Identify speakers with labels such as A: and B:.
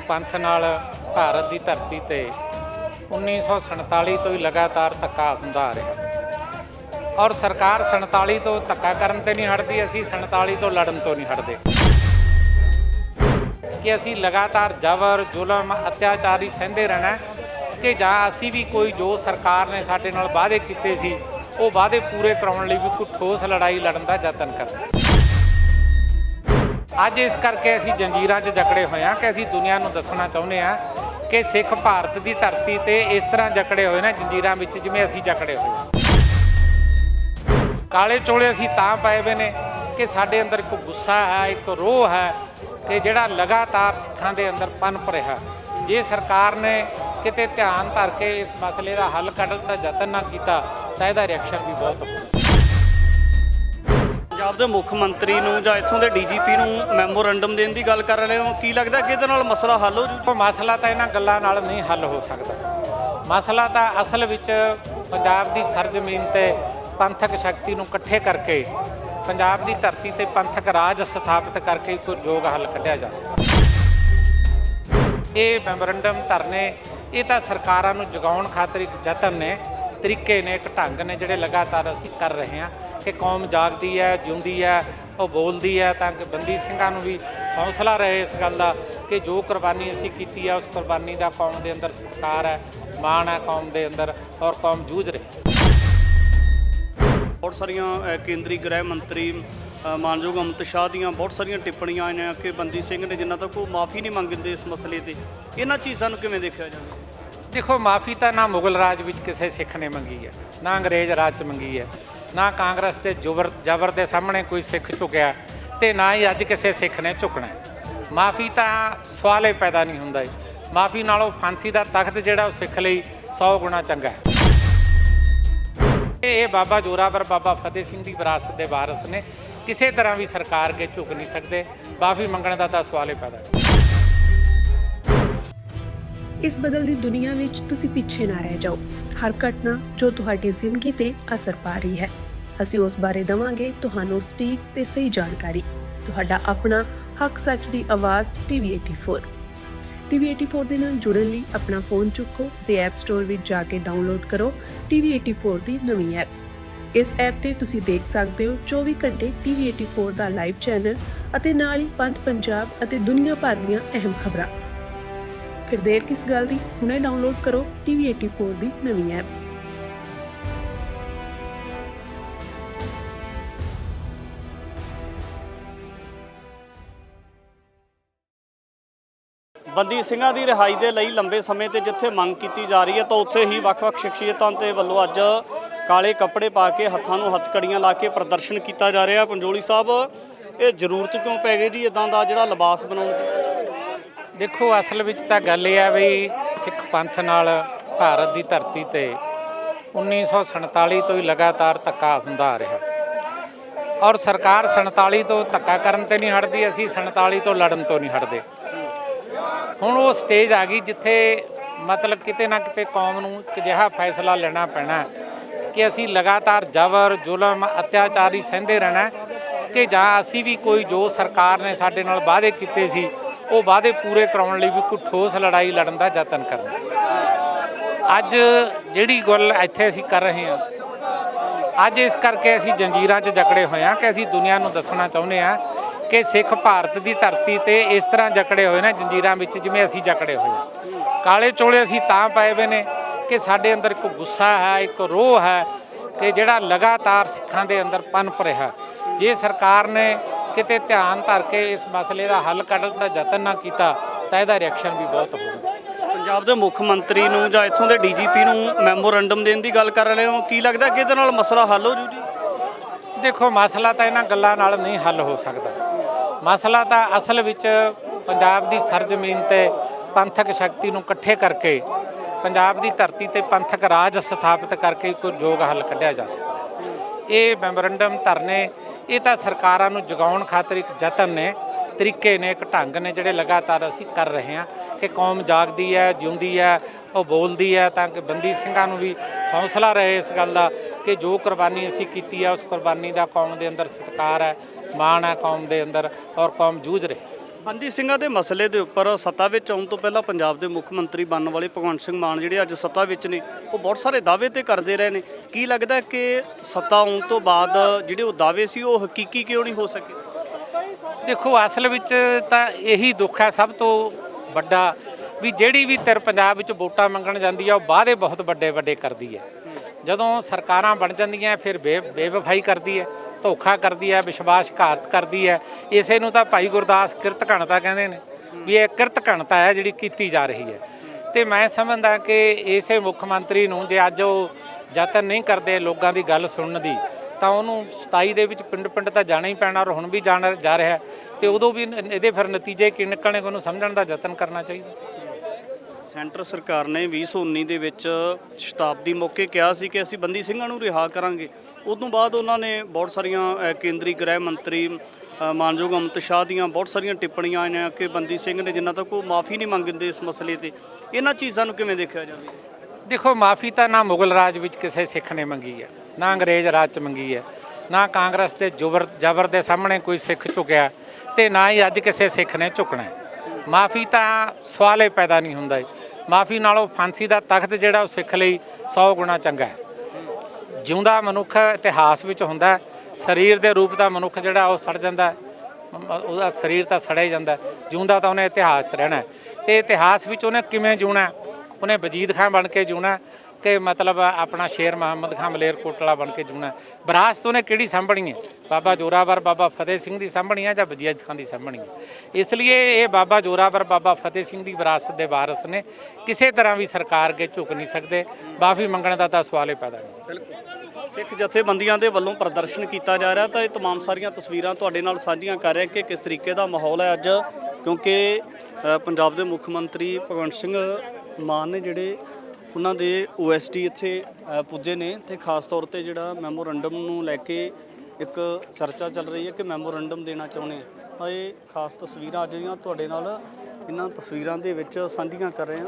A: पंथ नाल भारत की धरती ते 1947 तो ही लगातार धक्का हुंदा आ रहा और सरकार 47 तो धक्का करन ते नहीं हटदी, असीं 47 तो लड़न तो नहीं हटदे कि असीं लगातार जबर जुलम अत्याचार ही सहंदे रहना कि जां असीं भी कोई जो सरकार ने साडे नाल वादे कीते सी वो वादे पूरे कराउण लई भी कोई ठोस लड़ाई लड़न दा यतन करना। अज इस करके असीं जंजीरां 'च जकड़े होए हां कि असीं दुनिया नूं दसना चाहुंदे हां कि सिख भारत की धरती ते इस तरह जकड़े होए ने जंजीरां विच जिवें असीं जकड़े होए। काले चोले असीं तां पाए वे ने कि साडे अंदर एक गुस्सा है, एक रोह है कि जिहड़ा लगातार सिखां दे अंदर पनप रिहा। जे सरकार ने किते ध्यान धर के इस मसले का हल कढण दा यतन ना कीता तां इहदा रिएक्शन भी बहुत होगा।
B: पंजाब के मुख मंत्री नूं जां इत्थों के DGP नूं मैमोरेंडम देण दी गल कर रहे हो, की लगदा कि इहदे नाल मसला हल हो जू?
A: मसला तो इन्हां गल्लां नाल नहीं हल हो सकता। मसला तो असल विच पंजाब की सरजमीन ते पंथक शक्ति नूं इकट्ठे करके पंजाब की धरती ते पंथक राज स्थापित करके कोई योग हल कढ़िया जा सकता। ये मैमोरेंडम धरने ये तो सरकारां नूं जगाउण खातर एक यतन ने, तरीके ने, एक ढंग ने जिहड़े लगातार असीं कर रहे हैं कि कौम जागदी है, जिउंदी है, वो बोलदी है ताकि बंदी ਸਿੰਘਾਂ ਨੂੰ भी हौसला रहे इस गल का कि जो कुर्बानी असीं कीती है उस कुर्बानी का कौम के अंदर सत्कार है, मान है कौम के अंदर और कौम जूझ रही।
B: बहुत सारिया केंद्रीय गृह मंत्री मानयोग अमित शाह दियां बहुत सारिया टिप्पणियां आईयां कि बंदी सिंह ने जिन्ना तक वो माफ़ी नहीं मंगते इस मसले ते, इन्हां चीज़ां नूं किवें देखिया जाए?
A: देखो माफ़ी तो ना मुगल राज विच किसी सिख ने मंगी है, ना अंग्रेज़ राज च मंगी है, ना कांग्रेस के जबर के सामने कोई सिख झुकिया तो ना ही अज किसी सिख ने झुकना। माफ़ी तो सवाल ही पैदा नहीं होंदा। माफ़ी नालों फांसी का तख्त जिहड़ा सिख लई 100 गुणा चंगा है। ये बाबा जोरावर बाबा फतेह सिंह की विरासत के वारस ने, किसी तरह भी सरकार के झुक नहीं सकते। माफ़ी मंगने का तो सवाल ही पैदा नहीं।
C: इस बदलती दुनिया विच तुसी पिछे ना रह जाओ। हर घटना जो तुहाडी जिंदगी ते असर पा रही है, असीं उस बारे देवांगे तुहानूं सटीक ते सही जानकारी। तुहाडा अपना हक सच दी आवाज़ TV84 दे नाल जुड़न लई अपना फोन चुको ते ऐप स्टोर विच जाके डाउनलोड करो TV84 दी नवीं ऐप। इस ऐप ते तुसी देख सकदे हो 24 घंटे TV84 दा लाइव चैनल अते नाल ही पंथ पंजाब अते दुनिया भर दीआं अहम खबरां। फिर देर किस गल दी, हुणे डाउनलोड करो TV84 दी नवीं ऐप।
B: ਬੰਦੀ ਸਿੰਘਾਂ ਦੀ ਰਿਹਾਈ ਦੇ ਲਈ ਲੰਬੇ ਸਮੇਂ ਤੇ ਜਿੱਥੇ ਮੰਗ ਕੀਤੀ ਜਾ ਰਹੀ ਹੈ ਤਾਂ ਉੱਥੇ ਹੀ ਵੱਖ-ਵੱਖ ਸ਼ਖਸੀਅਤਾਂ ਦੇ ਵੱਲੋਂ ਅੱਜ ਕਾਲੇ ਕੱਪੜੇ ਪਾ ਕੇ ਹੱਥਾਂ ਨੂੰ ਹੱਥਕੜੀਆਂ ਲਾ ਕੇ ਪ੍ਰਦਰਸ਼ਨ ਕੀਤਾ ਜਾ ਰਿਹਾ। ਪੰਜੋਲੀ ਸਾਹਿਬ, ਇਹ ਜ਼ਰੂਰਤ ਕਿਉਂ ਪੈ ਗਈ ਜੀ ਇਦਾਂ ਦਾ ਜਿਹੜਾ ਲਿਬਾਸ ਬਣਾਉਣ ਦੀ?
A: देखो असल विच तां गल ये है भी सिख पंथ नाल भारत की धरती ते 1947 तो ही लगातार धक्का हुंदा आ रहा और सरकार 47 तो धक्का करन ते नहीं हटदी, असीं 47 तो लड़न तो नहीं हटदे। हुण वो स्टेज आ गई जिथे मतलब किते ना किते कौम नूं एक जिहा फैसला लेना पैना कि असीं लगातार जबर जुलम अत्याचार ही सहंदे रहना कि जां असीं भी कोई जो सरकार ने साडे नाल वादे कीते सी वो वादे पूरे कराउण लई भी कोई ठोस लड़ाई लड़न का यतन करना। अज जिहड़ी गल इत्थे असीं कर रहे हैं, अज इस करके असीं जंजीरां 'च जकड़े होए हां कि असीं दुनिया नूं दसना चाहुंदे हां कि सिख भारत की धरती ते इस तरह जकड़े होए ने जंजीरां विच जिवें असीं जकड़े होए। काले चोले असीं तां पाए वे ने कि साडे अंदर एक गुस्सा है, एक रोह है कि जिहड़ा लगातार सिखां दे अंदर पनप रिहा। जे सरकार ने किते ध्यान धर के इस मसले का हल कढण दा यतन ना कीता तां इहदा रिएक्शन भी बहुत होगा।
B: पंजाब के मुख मंत्री नूं जां इत्थों के DGP नूं मैमोरेंडम देण दी गल कर रहे हो, की लगदा कि इहदे नाल मसला हल हो जू जी?
A: देखो मसला तो इन्हां गल्लां नाल नहीं हल हो सकता। मसला तो असल विच पंजाब की सरजमीन ते पंथक शक्ति नूं इकट्ठे करके पंजाब की धरती ते पंथक राज स्थापित करके कोई योग हल कढ़िया जा सकता। ये मैमोरेंडम धरने ये तो सरकारां नूं जगाउण खातर एक यतन ने, तरीके ने, एक ढंग ने जिहड़े लगातार असीं कर रहे हैं कि कौम जागदी है, जिउंदी है, वो बोलदी है ताकि बंदी ਸਿੰਘਾਂ नूं भी हौसला रहे इस गल का कि जो कुर्बानी असीं कीती है उस कुर्बानी का कौम के अंदर सत्कार है, मान है कौम के अंदर और कौम जूझ रही।
B: ਹਾਂਜੀ, ਸਿੰਘਾਂ ਦੇ ਮਸਲੇ ਦੇ ਉੱਪਰ ਸੱਤਾ ਵਿੱਚ ਆਉਣ ਤੋਂ ਪਹਿਲਾਂ ਪੰਜਾਬ ਦੇ ਮੁੱਖ ਮੰਤਰੀ ਬਣਨ ਵਾਲੇ ਭਗਵੰਤ ਸਿੰਘ ਮਾਨ ਜਿਹੜੇ ਅੱਜ ਸੱਤਾ ਵਿੱਚ ਨੇ ਉਹ ਬਹੁਤ ਸਾਰੇ ਦਾਅਵੇ ਤੇ ਕਰਦੇ ਰਹੇ ਨੇ। ਕੀ ਲੱਗਦਾ ਕਿ ਸੱਤਾ ਆਉਣ ਤੋਂ ਬਾਅਦ ਜਿਹੜੇ ਉਹ ਦਾਅਵੇ ਸੀ ਉਹ ਹਕੀਕੀ ਕਿਉਂ ਨਹੀਂ ਹੋ ਸਕੇ?
A: ਦੇਖੋ, ਅਸਲ ਵਿੱਚ ਤਾਂ ਇਹੀ ਦੁੱਖ ਹੈ ਸਭ ਤੋਂ ਵੱਡਾ ਵੀ ਜਿਹੜੀ ਵੀ ਧਿਰ ਪੰਜਾਬ ਵਿੱਚ ਵੋਟਾਂ ਮੰਗਣ ਜਾਂਦੀ ਆ ਉਹ ਵਾਅਦੇ ਬਹੁਤ ਵੱਡੇ ਵੱਡੇ ਕਰਦੀ ਹੈ। ਜਦੋਂ ਸਰਕਾਰਾਂ ਬਣ ਜਾਂਦੀਆਂ ਫਿਰ ਬੇਵਫਾਈ ਕਰਦੀ ਹੈ, ਧੋਖਾ ਕਰਦੀ ਹੈ, ਵਿਸ਼ਵਾਸਘਾਤ ਕਰਦੀ ਹੈ। ਇਸੇ ਨੂੰ ਤਾਂ ਭਾਈ ਗੁਰਦਾਸ ਕਿਰਤ ਘਣਤਾ ਕਹਿੰਦੇ ਨੇ ਵੀ ਇਹ ਕਿਰਤ ਘਣਤਾ ਹੈ ਜਿਹੜੀ ਕੀਤੀ ਜਾ ਰਹੀ ਹੈ। ਤੇ ਮੈਂ ਸਮਝਦਾ ਕਿ ਇਸੇ ਮੁੱਖ ਮੰਤਰੀ ਨੂੰ ਜੇ ਅੱਜ ਉਹ ਯਤਨ ਨਹੀਂ ਕਰਦੇ ਲੋਕਾਂ ਦੀ ਗੱਲ ਸੁਣਨ ਦੀ ਤਾਂ ਉਹਨੂੰ 27 ਦੇ ਵਿੱਚ ਪਿੰਡ ਪਿੰਡ ਤਾਂ ਜਾਣਾ ਹੀ ਪੈਣਾ ਔਰ ਹੁਣ ਵੀ ਜਾ ਰਿਹਾ ਤੇ ਉਦੋਂ ਵੀ ਇਹਦੇ ਫਿਰ ਨਤੀਜੇ ਕੀ ਨਿਕਲਣੇ ਉਹਨੂੰ ਸਮਝਣ ਦਾ ਯਤਨ ਕਰਨਾ ਚਾਹੀਦਾ।
B: ਸੈਂਟਰ ਸਰਕਾਰ ਨੇ 2019 ਦੇ ਵਿੱਚ ਸ਼ਤਾਬਦੀ ਮੌਕੇ ਕਿਹਾ ਸੀ ਕਿ ਅਸੀਂ ਬੰਦੀ ਸਿੰਘਾਂ ਨੂੰ ਰਿਹਾ ਕਰਾਂਗੇ। ਉਸ ਤੋਂ ਬਾਅਦ ਉਹਨਾਂ ਨੇ ਬਹੁਤ ਸਾਰੀਆਂ ਕੇਂਦਰੀ ਗ੍ਰਹਿ ਮੰਤਰੀ ਮਾਨਯੋਗ ਅਮਿਤ ਸ਼ਾਹ ਦੀਆਂ ਬਹੁਤ ਸਾਰੀਆਂ ਟਿੱਪਣੀਆਂ ਆਈਆਂ ਕਿ ਬੰਦੀ ਸਿੰਘ ਨੇ ਜਿੰਨਾ ਤੱਕ ਉਹ ਮਾਫੀ ਨਹੀਂ ਮੰਗਦੇ ਇਸ ਮਸਲੇ ਤੇ। ਇਹਨਾਂ ਚੀਜ਼ਾਂ ਨੂੰ ਕਿਵੇਂ ਦੇਖਿਆ ਜਾਵੇ?
A: ਦੇਖੋ, ਮਾਫੀ ਤਾਂ ਨਾ ਮੁਗਲ ਰਾਜ ਵਿੱਚ ਕਿਸੇ ਸਿੱਖ ਨੇ ਮੰਗੀ ਹੈ, ਨਾ ਅੰਗਰੇਜ਼ ਰਾਜ 'ਚ ਮੰਗੀ ਹੈ, ਨਾ ਕਾਂਗਰਸ ਦੇ ਜ਼ਬਰ ਦੇ ਸਾਹਮਣੇ ਕੋਈ ਸਿੱਖ ਝੁਕਿਆ ਤੇ ਨਾ ਹੀ ਅੱਜ ਕਿਸੇ ਸਿੱਖ ਨੇ ਝੁਕਣਾ। ਮਾਫੀ ਤਾਂ ਸਵਾਲ ਹੀ ਪੈਦਾ ਨਹੀਂ ਹੁੰਦਾ। ਮਾਫੀ ਨਾਲੋਂ ਫਾਂਸੀ ਦਾ ਤਖਤ ਜਿਹੜਾ ਉਹ ਸਿੱਖ ਲਈ 100 ਗੁਣਾ ਚੰਗਾ ਹੈ। ਜਿਉਂਦਾ ਮਨੁੱਖ ਇਤਿਹਾਸ ਵਿੱਚ ਹੁੰਦਾ, ਸਰੀਰ ਦੇ ਰੂਪ ਦਾ ਮਨੁੱਖ ਜਿਹੜਾ ਉਹ ਸੜ ਜਾਂਦਾ, ਉਹਦਾ ਸਰੀਰ ਤਾਂ ਸੜਿਆ ਹੀ ਜਾਂਦਾ, ਜਿਉਂਦਾ ਤਾਂ ਉਹਨੇ ਇਤਿਹਾਸ 'ਚ ਰਹਿਣਾ। ਤੇ ਇਤਿਹਾਸ ਵਿੱਚ ਉਹਨੇ ਕਿਵੇਂ ਜਿਉਣਾ? ਉਹਨੇ ਵਜੀਦ ਖਾਂ ਬਣ ਕੇ ਜਿਉਣਾ ਕਿ ਮਤਲਬ ਆਪਣਾ ਸ਼ੇਰ ਮੁਹੰਮਦ ਖਾਂ ਮਲੇਰਕੋਟਲਾ ਬਣ ਕੇ ਜਿਉਣਾ? ਵਿਰਾਸਤ ਉਹਨੇ ਕਿਹੜੀ ਸਾਂਭਣੀ ਹੈ? ਬਾਬਾ ਜੋਰਾਵਰ ਬਾਬਾ ਫਤਿਹ ਸਿੰਘ ਦੀ ਸਾਂਭਣੀ ਹੈ ਜਾਂ ਵਜੀਦ ਖਾਂ ਦੀ ਸਾਂਭਣੀ ਹੈ? ਇਸ ਲਈ ਇਹ ਬਾਬਾ ਜੋਰਾਵਰ ਬਾਬਾ ਫਤਿਹ ਸਿੰਘ ਦੀ ਵਿਰਾਸਤ ਦੇ ਵਾਰਸ ਨੇ, ਕਿਸੇ ਤਰ੍ਹਾਂ ਵੀ ਸਰਕਾਰ ਅੱਗੇ ਝੁਕ ਨਹੀਂ ਸਕਦੇ। ਮਾਫੀ ਮੰਗਣ ਦਾ ਤਾਂ ਸਵਾਲ ਹੀ ਪੈਦਾ ਨਹੀਂ।
B: ਸਿੱਖ ਜਥੇਬੰਦੀਆਂ ਦੇ ਵੱਲੋਂ ਪ੍ਰਦਰਸ਼ਨ ਕੀਤਾ ਜਾ ਰਿਹਾ ਤਾਂ ਇਹ तमाम ਸਾਰੀਆਂ ਤਸਵੀਰਾਂ ਤੁਹਾਡੇ ਨਾਲ ਸਾਂਝੀਆਂ ਕਰ ਰਹੇ ਕਿ ਕਿਸ ਤਰੀਕੇ ਦਾ ਮਾਹੌਲ ਹੈ ਅੱਜ, ਕਿਉਂਕਿ ਪੰਜਾਬ ਦੇ ਮੁੱਖ ਮੰਤਰੀ ਭਗਵੰਤ ਸਿੰਘ ਮਾਨ ਨੇ ਜਿਹੜੇ ਉਹਨਾਂ ਦੇ OSD ਇੱਥੇ ਪੁੱਜੇ ਨੇ ਤੇ ਖਾਸ ਤੌਰ ਤੇ ਜਿਹੜਾ ਮੈਮੋਰੰਡਮ ਨੂੰ ਲੈ ਕੇ ਇੱਕ ਚਰਚਾ ਚੱਲ ਰਹੀ ਹੈ ਕਿ ਮੈਮੋਰੰਡਮ ਦੇਣਾ ਚਾਹੁੰਦੇ ਤਾਂ ਇਹ ਖਾਸ ਤਸਵੀਰਾਂ ਅੱਜ ਦੀਆਂ ਤੁਹਾਡੇ ਨਾਲ ਇਹਨਾਂ ਤਸਵੀਰਾਂ ਦੇ ਵਿੱਚ ਸਾਂਝੀਆਂ ਕਰ ਰਹੇ ਹਾਂ।